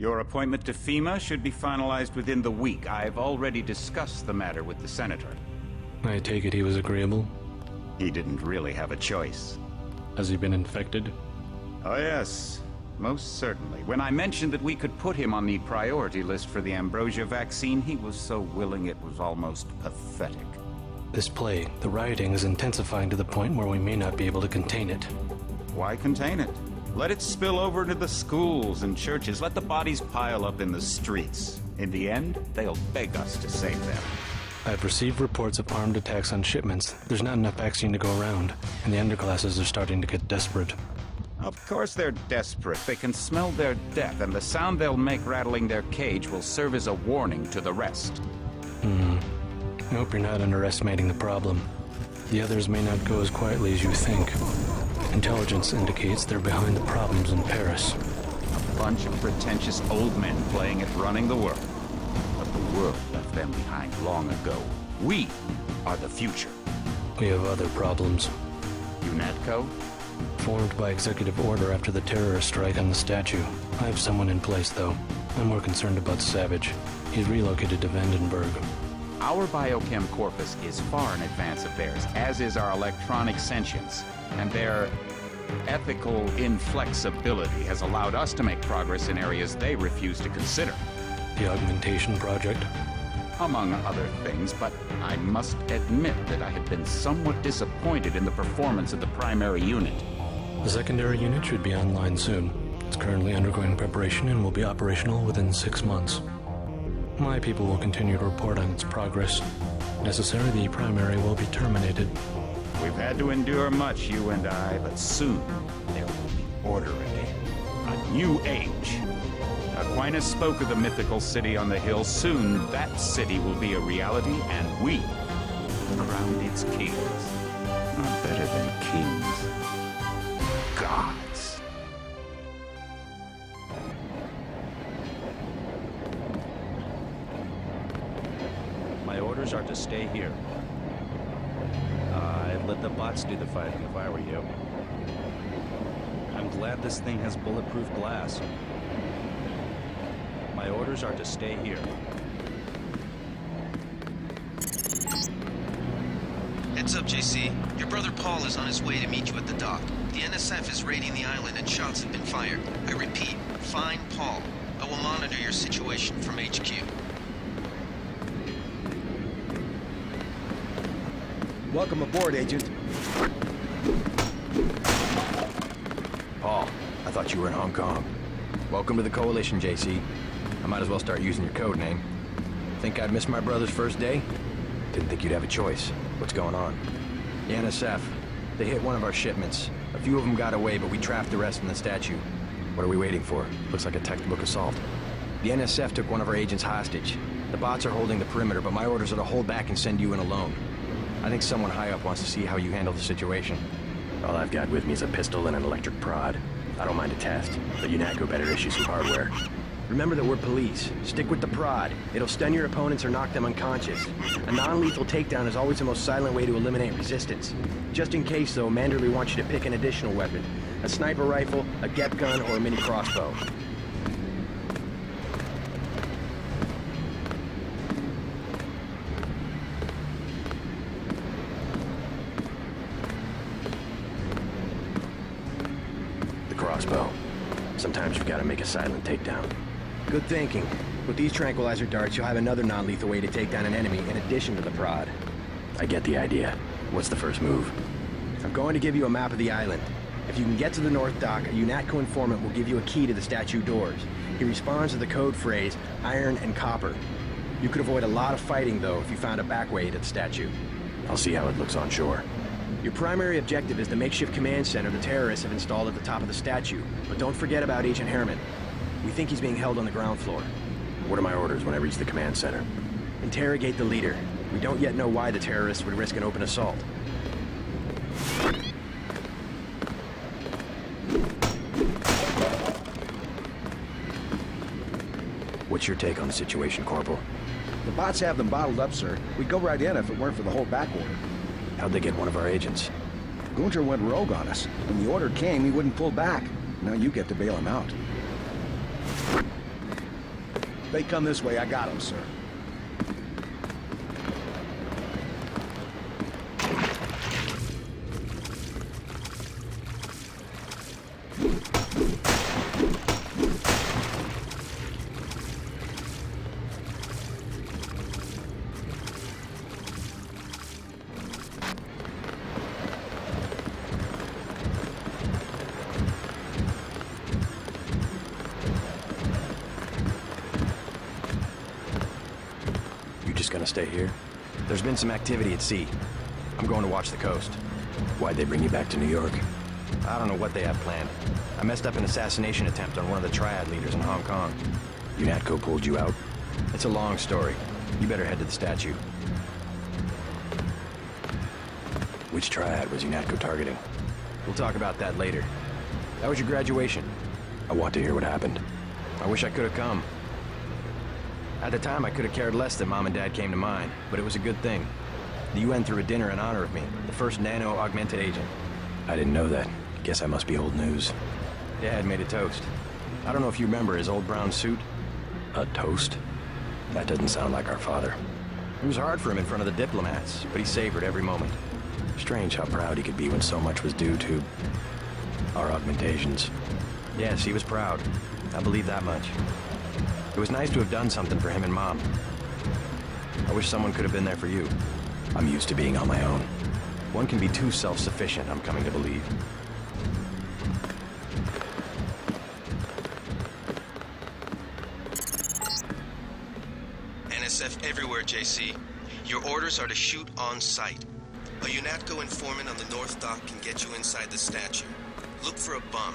Your appointment to FEMA should be finalized within the week. I've already discussed the matter with the Senator. I take it he was agreeable? He didn't really have a choice. Has he been infected? Oh yes, most certainly. When I mentioned that we could put him on the priority list for the ambrosia vaccine, he was so willing it was almost pathetic. This plague, the rioting is intensifying to the point where we may not be able to contain it. Why contain it? Let it spill over into the schools and churches. Let the bodies pile up in the streets. In the end, they'll beg us to save them. I've received reports of armed attacks on shipments. There's not enough vaccine to go around, and the underclasses are starting to get desperate. Of course they're desperate. They can smell their death, and the sound they'll make rattling their cage will serve as a warning to the rest. I hope you're not underestimating the problem. The others may not go as quietly as you think. Intelligence indicates they're behind the problems in Paris. A bunch of pretentious old men playing at running the world. But the world left them behind long ago. We are the future. We have other problems. UNATCO? Formed by executive order after the terrorist strike on the statue. I have someone in place, though. I'm more concerned about Savage. He's relocated to Vandenberg. Our biochem corpus is far in advance of theirs, as is our electronic sentience. And their ethical inflexibility has allowed us to make progress in areas they refuse to consider. The augmentation project? Among other things, but I must admit that I have been somewhat disappointed in the performance of the primary unit. The secondary unit should be online soon. It's currently undergoing preparation and will be operational within 6 months. My people will continue to report on its progress. If necessary, the primary will be terminated. We've had to endure much, you and I, but soon there will be order again. A new age. Aquinas spoke of the mythical city on the hill. Soon that city will be a reality, and we will crown its kings. Not better than kings. Gods. My orders are to stay here. I'd let the bots do the fighting if I were you. I'm glad this thing has bulletproof glass. My orders are to stay here. Heads up, JC. Your brother Paul is on his way to meet you at the dock. The NSF is raiding the island and shots have been fired. I repeat, find Paul. I will monitor your situation from HQ. Welcome aboard, Agent. Paul, I thought you were in Hong Kong. Welcome to the Coalition, JC. I might as well start using your code name. Think I'd miss my brother's first day? Didn't think you'd have a choice. What's going on? The NSF. They hit one of our shipments. A few of them got away, but we trapped the rest in the statue. What are we waiting for? Looks like a textbook assault. The NSF took one of our agents hostage. The bots are holding the perimeter, but my orders are to hold back and send you in alone. I think someone high up wants to see how you handle the situation. All I've got with me is a pistol and an electric prod. I don't mind a test, but UNATCO better issue some hardware. Remember that we're police. Stick with the prod. It'll stun your opponents or knock them unconscious. A non-lethal takedown is always the most silent way to eliminate resistance. Just in case, though, Manderley wants you to pick an additional weapon. A sniper rifle, a GEP gun, or a mini crossbow. The crossbow. Sometimes you've got to make a silent takedown. Good thinking. With these tranquilizer darts, you'll have another non-lethal way to take down an enemy in addition to the prod. I get the idea. What's the first move? I'm going to give you a map of the island. If you can get to the North Dock, a UNATCO informant will give you a key to the statue doors. He responds to the code phrase, iron and copper. You could avoid a lot of fighting, though, if you found a back way to the statue. I'll see how it looks on shore. Your primary objective is the makeshift command center the terrorists have installed at the top of the statue. But don't forget about Agent Harriman. We think he's being held on the ground floor. What are my orders when I reach the command center? Interrogate the leader. We don't yet know why the terrorists would risk an open assault. What's your take on the situation, Corporal? The bots have them bottled up, sir. We'd go right in if it weren't for the whole back order. How'd they get one of our agents? Gunter went rogue on us. When the order came, he wouldn't pull back. Now you get to bail him out. They come this way, I got them, sir. Just gonna stay here? There's been some activity at sea. I'm going to watch the coast. Why'd they bring you back to New York? I don't know what they have planned. I messed up an assassination attempt on one of the triad leaders in Hong Kong. UNATCO pulled you out? It's a long story. You better head to the statue. Which triad was UNATCO targeting? We'll talk about that later. How was your graduation? I want to hear what happened. I wish I could have come. At the time, I could have cared less that Mom and Dad came to mine, but it was a good thing. The UN threw a dinner in honor of me, the first nano-augmented agent. I didn't know that. Guess I must be old news. Dad made a toast. I don't know if you remember his old brown suit. A toast? That doesn't sound like our father. It was hard for him in front of the diplomats, but he savored every moment. Strange how proud he could be when so much was due to our augmentations. Yes, he was proud. I believe that much. It was nice to have done something for him and Mom. I wish someone could have been there for you. I'm used to being on my own. One can be too self-sufficient, I'm coming to believe. NSF everywhere, JC. Your orders are to shoot on sight. A UNATCO informant on the North Dock can get you inside the statue. Look for a bum.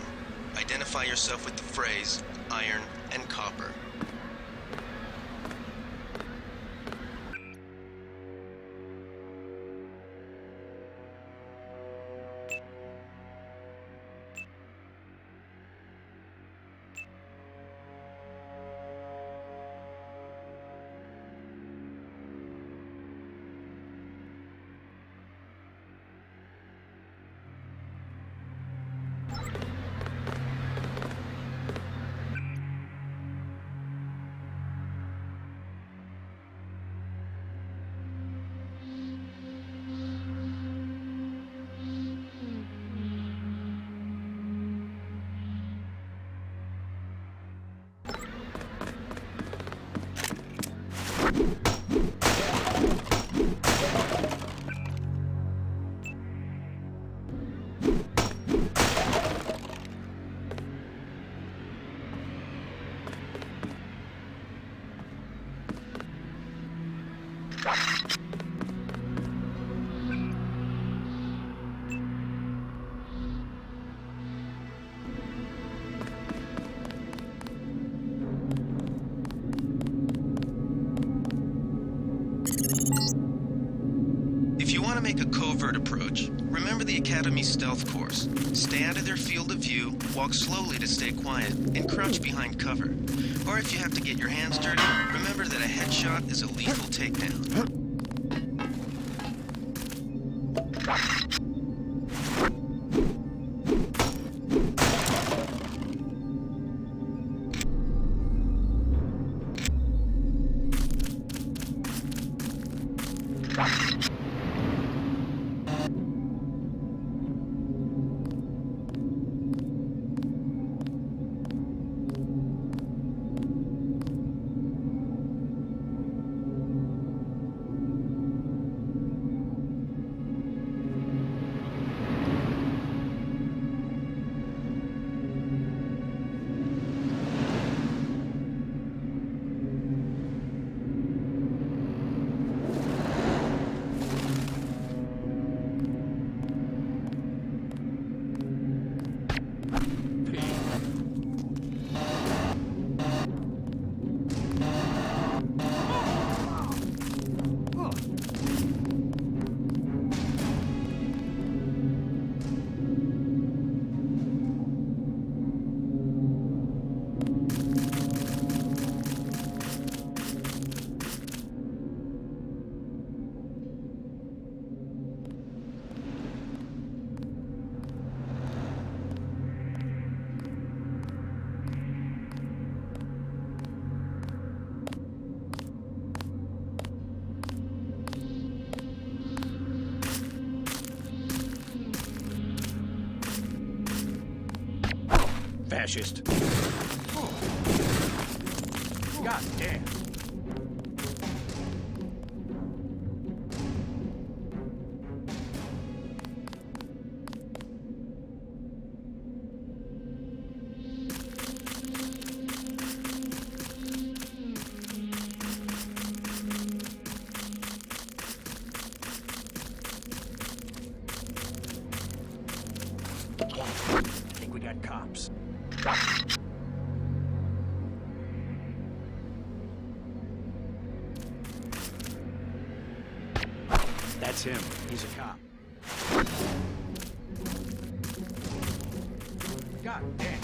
Identify yourself with the phrase, iron and copper. If you want to make a covert approach, remember the Academy's stealth course. Stay out of their field of view, walk slowly to stay quiet, and crouch behind cover. Or if you have to get your hands dirty, remember that a headshot is a lethal takedown. fascist. God damn. I think we got cops. That's him. He's a cop. God damn.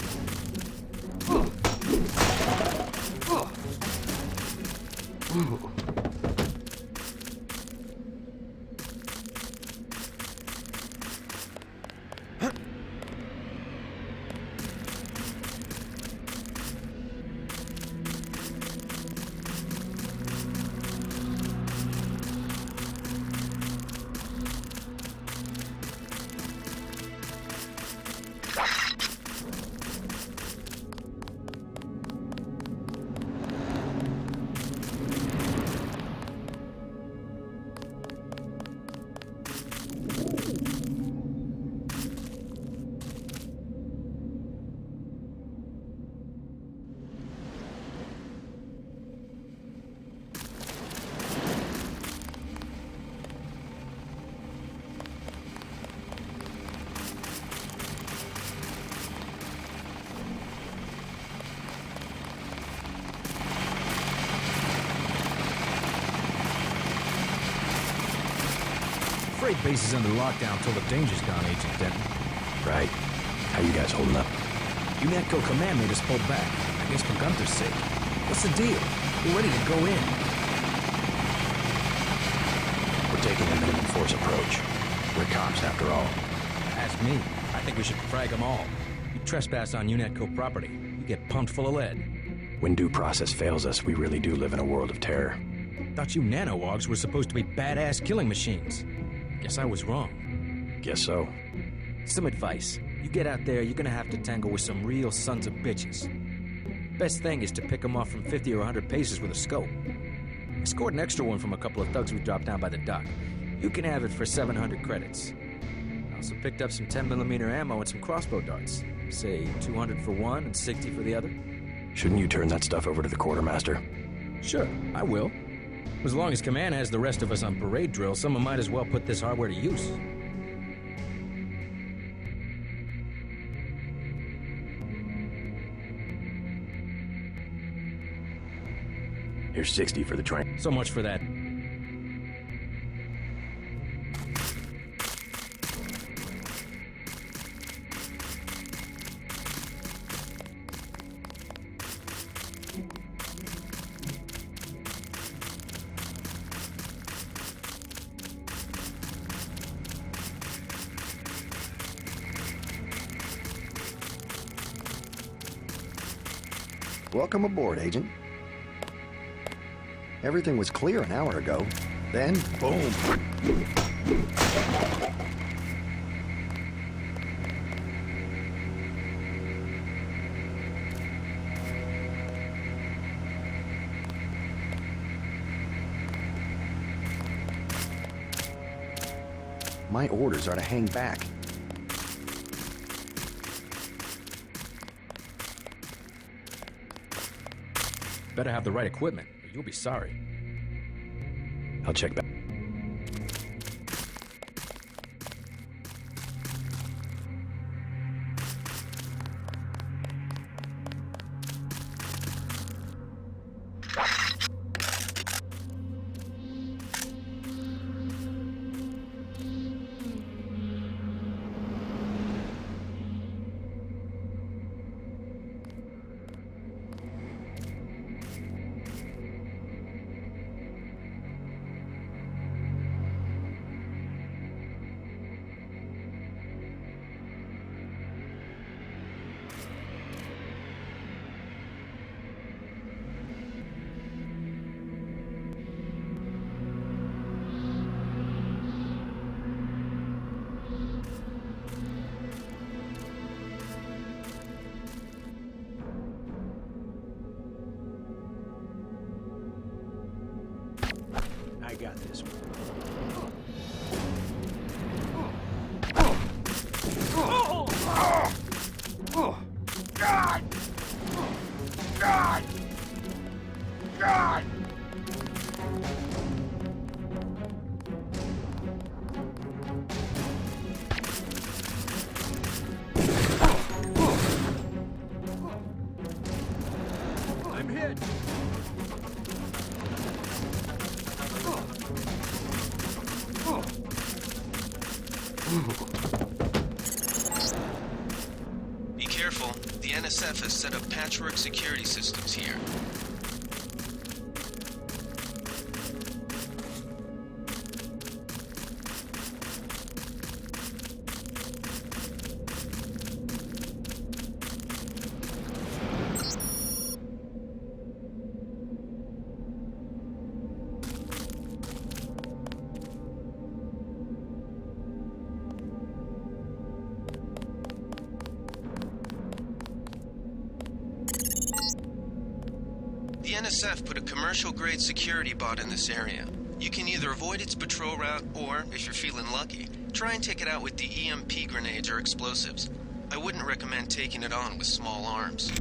Freight base is under lockdown till the danger's gone, Agent Denton. Right. How you guys holding up? UNATCO command made us pull back. I guess for Gunther's sake. What's the deal? We're ready to go in. We're taking a minimum force approach. We're cops after all. Ask me. I think we should frag them all. You trespass on UNATCO property, you get pumped full of lead. When due process fails us, we really do live in a world of terror. Thought you nanowogs were supposed to be badass killing machines. Guess I was wrong. Guess so. Some advice. You get out there, you're gonna have to tangle with some real sons of bitches. Best thing is to pick them off from 50 or 100 paces with a scope. I scored an extra one from a couple of thugs we dropped down by the dock. You can have it for 700 credits. I also picked up some 10mm ammo and some crossbow darts. Say 200 for one and 60 for the other. Shouldn't you turn that stuff over to the quartermaster? Sure, I will. As long as Command has the rest of us on parade drill, someone might as well put this hardware to use. Here's 60 for the train. So much for that. Welcome aboard, Agent. Everything was clear an hour ago. Then, boom. My orders are to hang back. Better have the right equipment, or you'll be sorry. I'll check back. got this. I'm hit. Be careful. The NSF has set up patchwork security systems here. The NSF put a commercial-grade security bot in this area. You can either avoid its patrol route, or, if you're feeling lucky, try and take it out with the EMP grenades or explosives. I wouldn't recommend taking it on with small arms.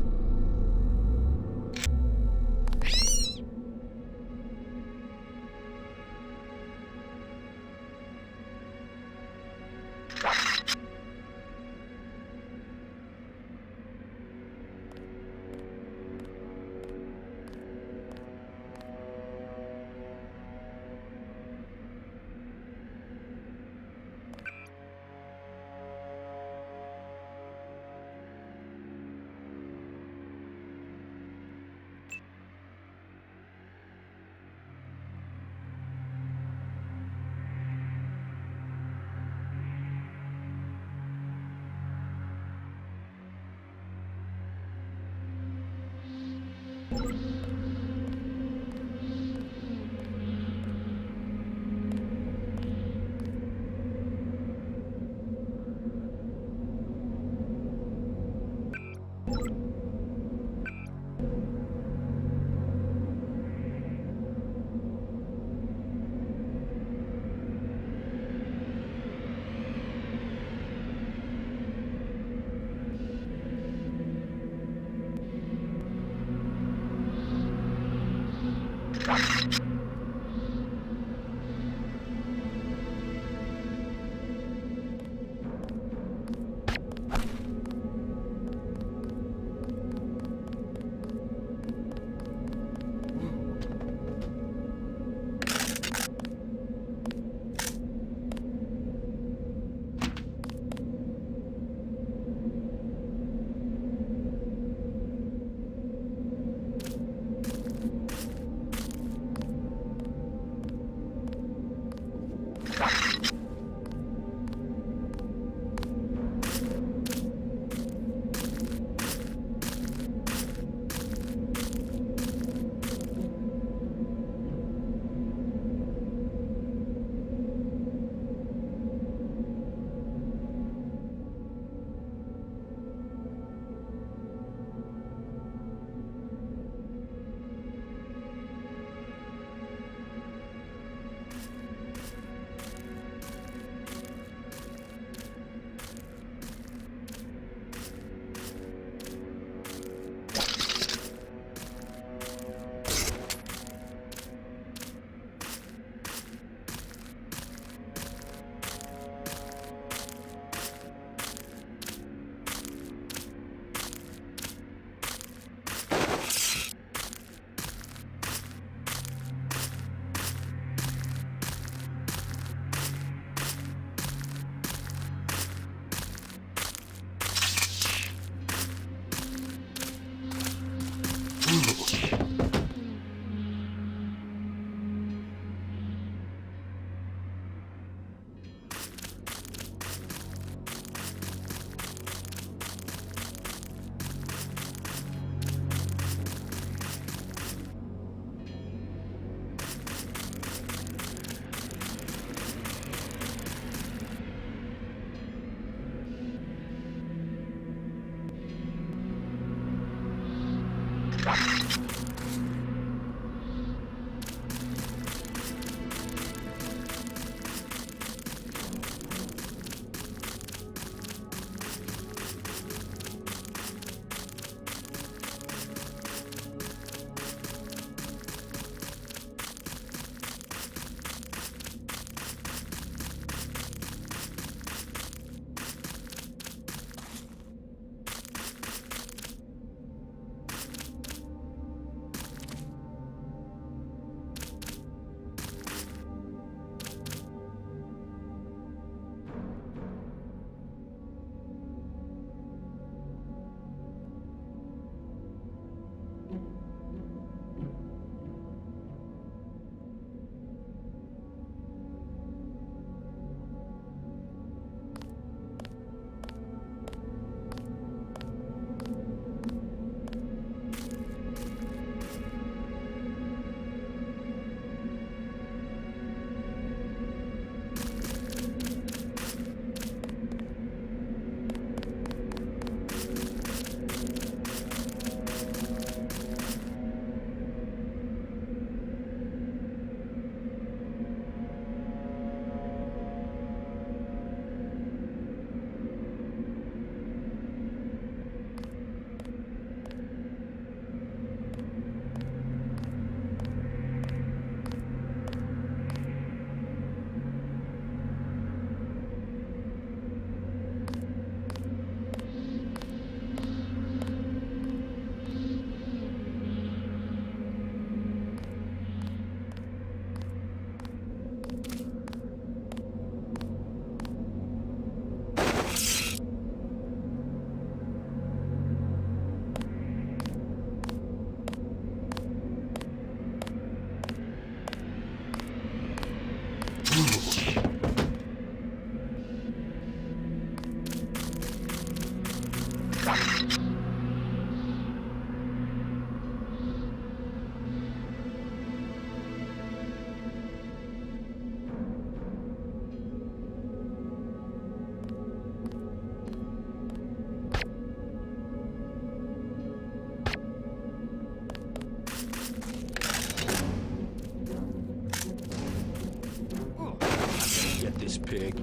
this pig.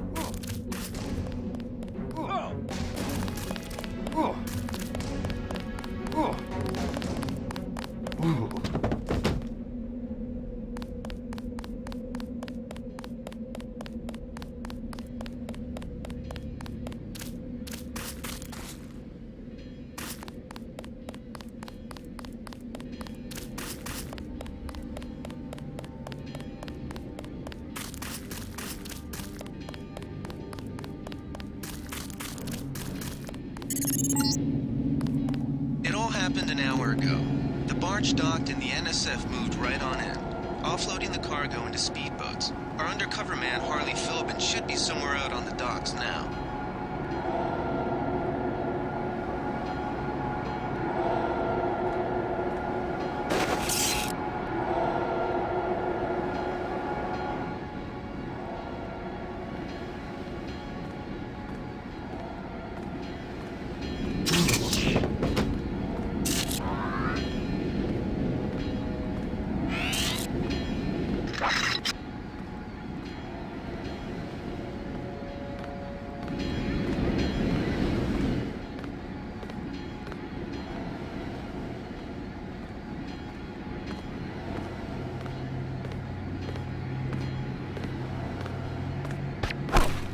It all happened an hour ago. The barge docked and the NSF moved right on in, offloading the cargo into speedboats. Our undercover man, Harley Philbin, should be somewhere out on the docks now.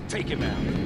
Take him out.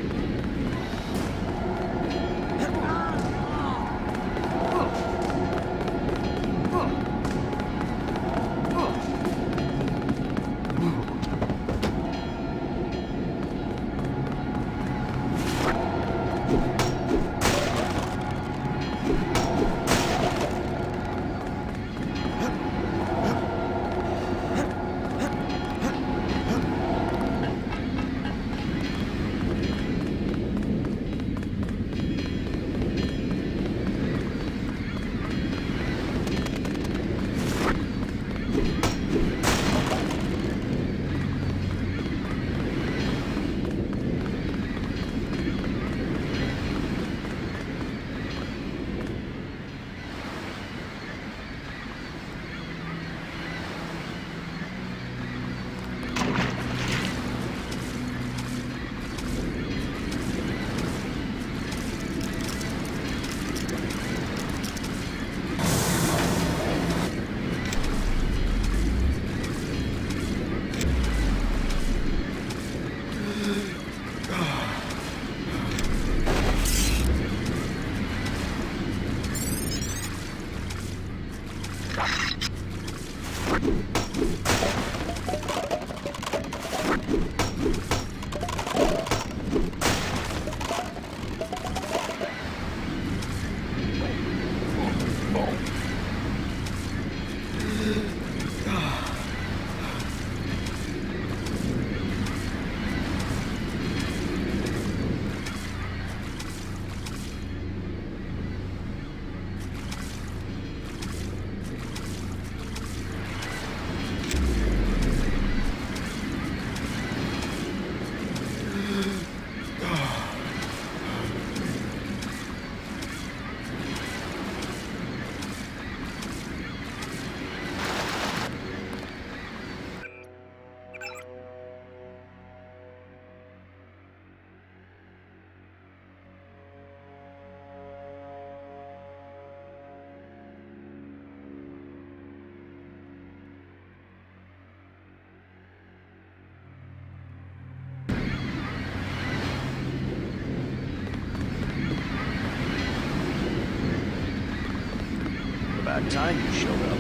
About time you showed up.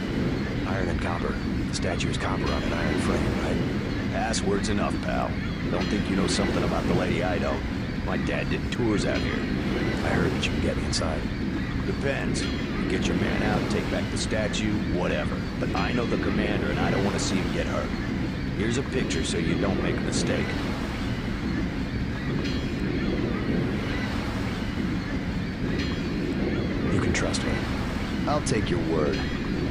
Iron and copper. The statue is copper on an iron frame, right? Password's enough, pal. Don't think you know something about the lady I don't. My dad did tours out here. I heard that you can get me inside. Depends. You get your man out, take back the statue, whatever. But I know the commander and I don't want to see him get hurt. Here's a picture so you don't make a mistake. You can trust me. I'll take your word.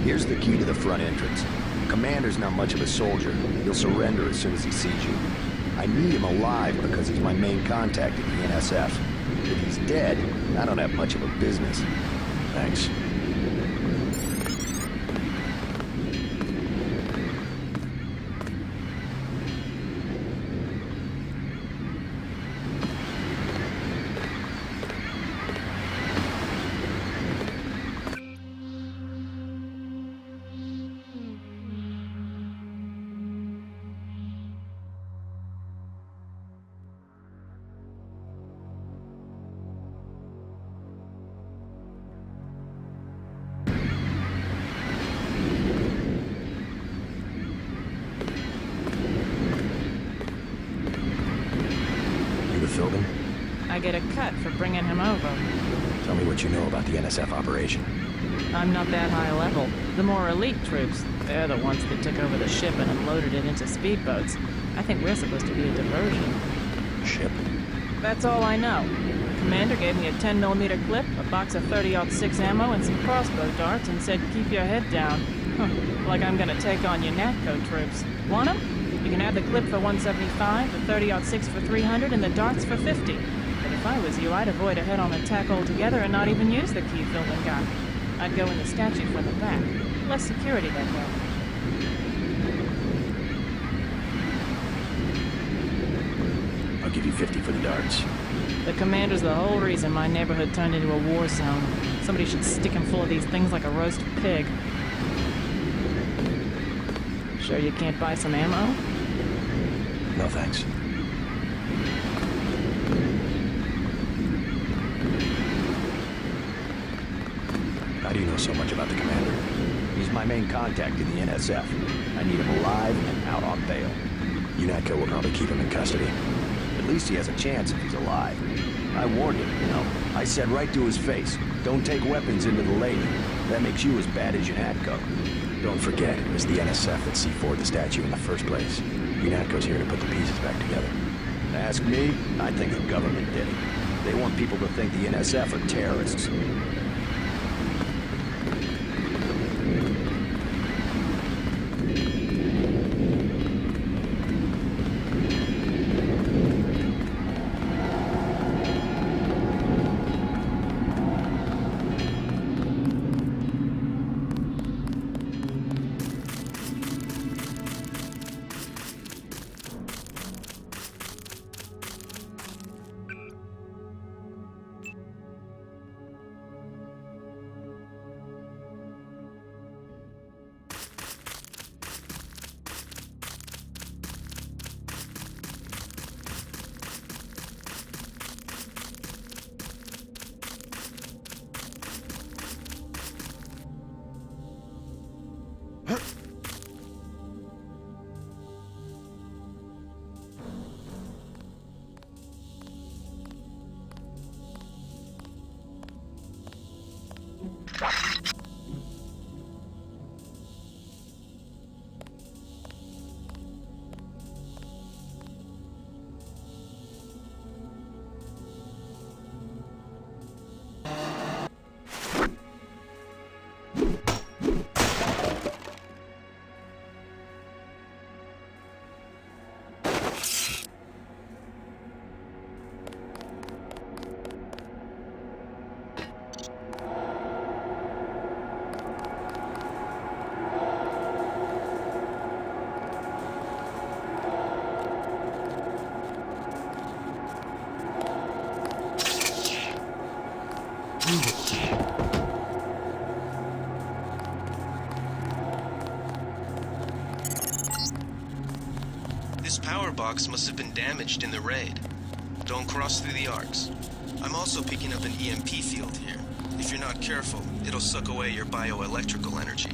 Here's the key to the front entrance. Commander's not much of a soldier. He'll surrender as soon as he sees you. I need him alive because he's my main contact at the NSF. If he's dead, I don't have much of a business. Thanks. Philbin? I get a cut for bringing him over. Tell me what you know about the NSF operation. I'm not that high level. The more elite troops, they're the ones that took over the ship and unloaded it into speedboats. I think we're supposed to be a diversion. Ship? That's all I know. The commander gave me a 10mm clip, a box of 30-06 ammo, and some crossbow darts and said, keep your head down. Huh. Like I'm gonna take on your NATCO troops. Want 'em? You can have the clip for 175, the 30-06 for 300, and the darts for 50. But if I was you, I'd avoid a head-on attack altogether and not even use the key Philbin got. I'd go in the statue from the back. Less security that way. I'll give you 50 for the darts. The commander's the whole reason my neighborhood turned into a war zone. Somebody should stick him full of these things like a roast pig. Sure you can't buy some ammo? No thanks. How do you know so much about the commander? He's my main contact in the NSF. I need him alive and out on bail. UNATCO will probably keep him in custody. At least he has a chance if he's alive. I warned him, you know. I said right to his face, don't take weapons into the lady. That makes you as bad as UNATCO. Don't forget, it was the NSF that C4'd the statue in the first place. UNATCO's here to put the pieces back together. Ask me, I think the government did it. They want people to think the NSF are terrorists. This power box must have been damaged in the raid. Don't cross through the arcs. I'm also picking up an EMP field here. If you're not careful, it'll suck away your bioelectrical energy.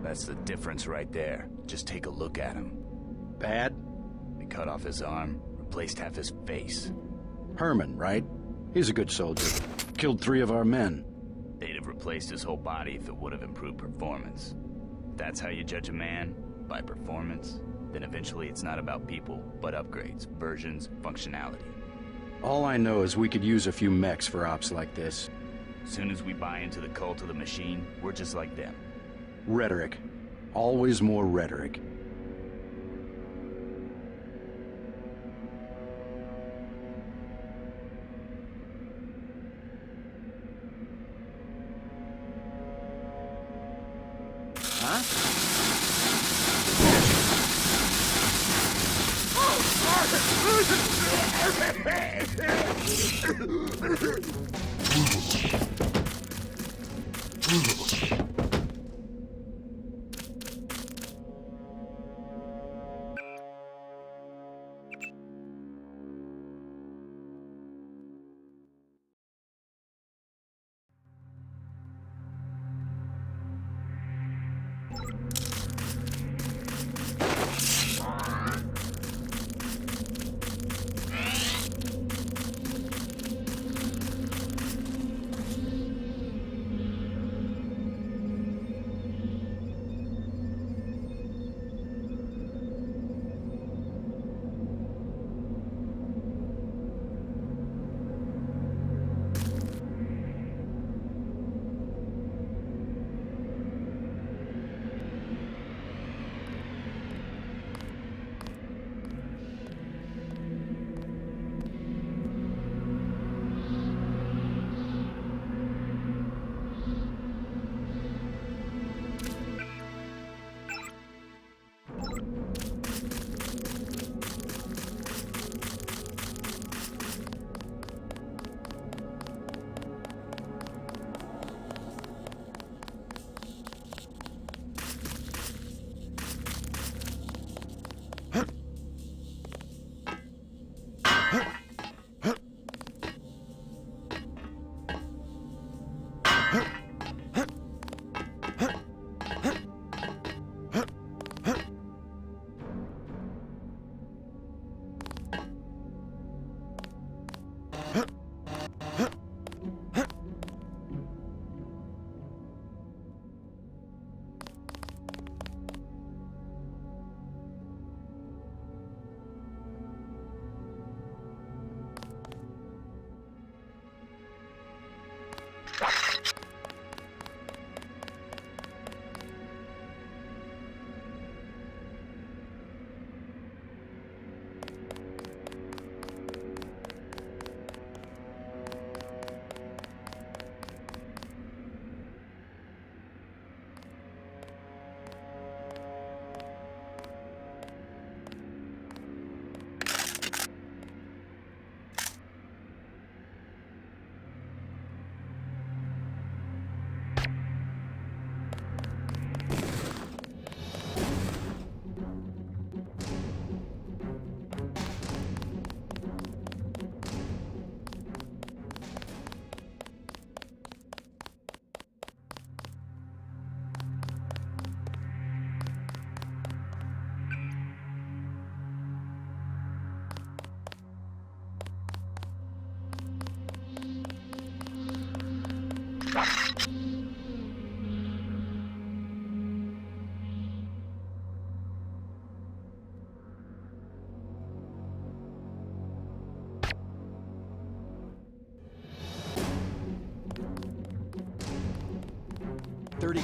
That's the difference right there. Just take a look at him. Bad? They cut off his arm, replaced half his face. Herman, right? He's a good soldier. Killed 3 of our men. They'd have replaced his whole body if it would have improved performance. If that's how you judge a man, by performance, then eventually it's not about people, but upgrades, versions, functionality. All I know is we could use a few mechs for ops like this. Soon as we buy into the cult of the machine, we're just like them. Rhetoric. Always more rhetoric.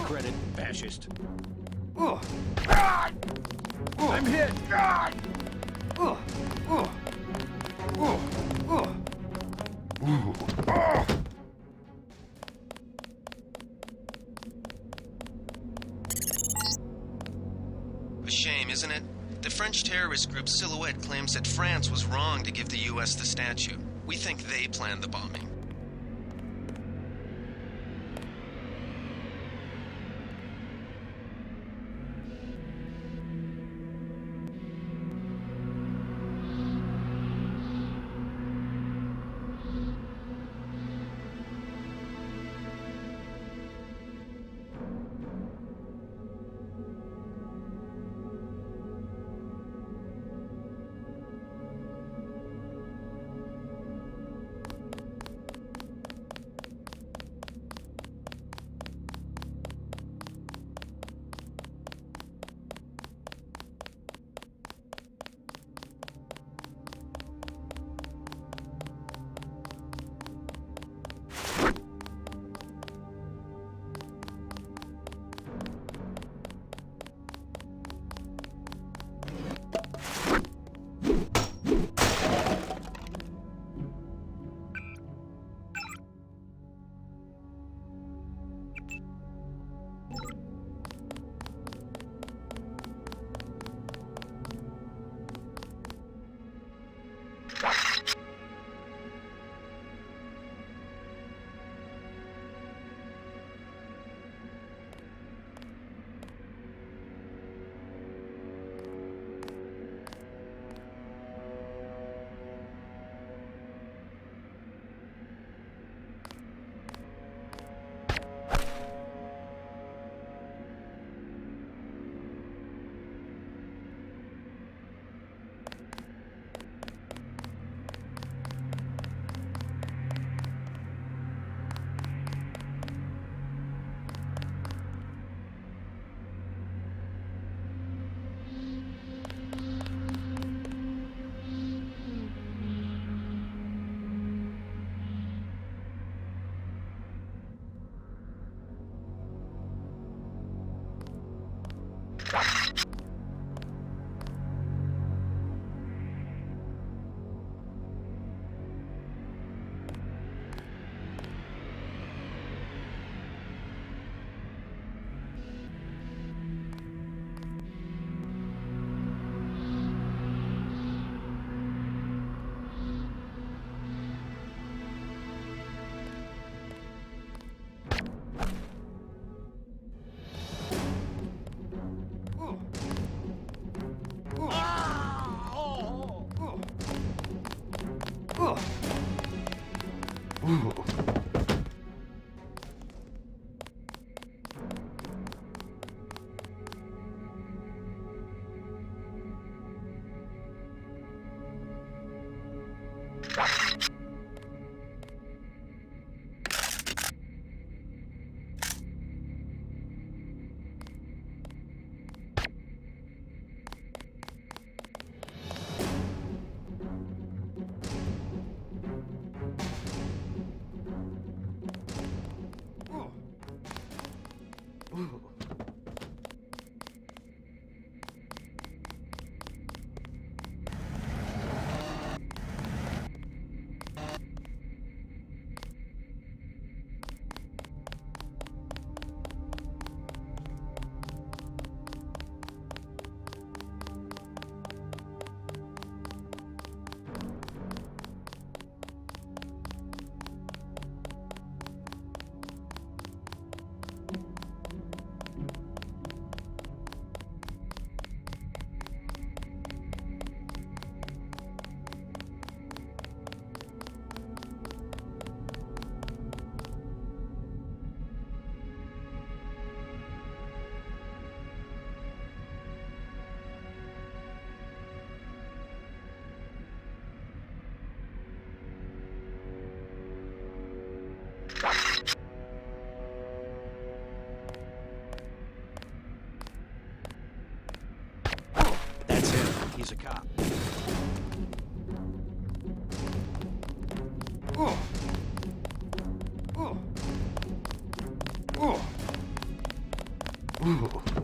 Credit, fascist. I'm hit! isn't it? The French terrorist group Silhouette claims that France was wrong to give the US the statue. We think they planned the bombing. That's him. He's a cop. Ooh.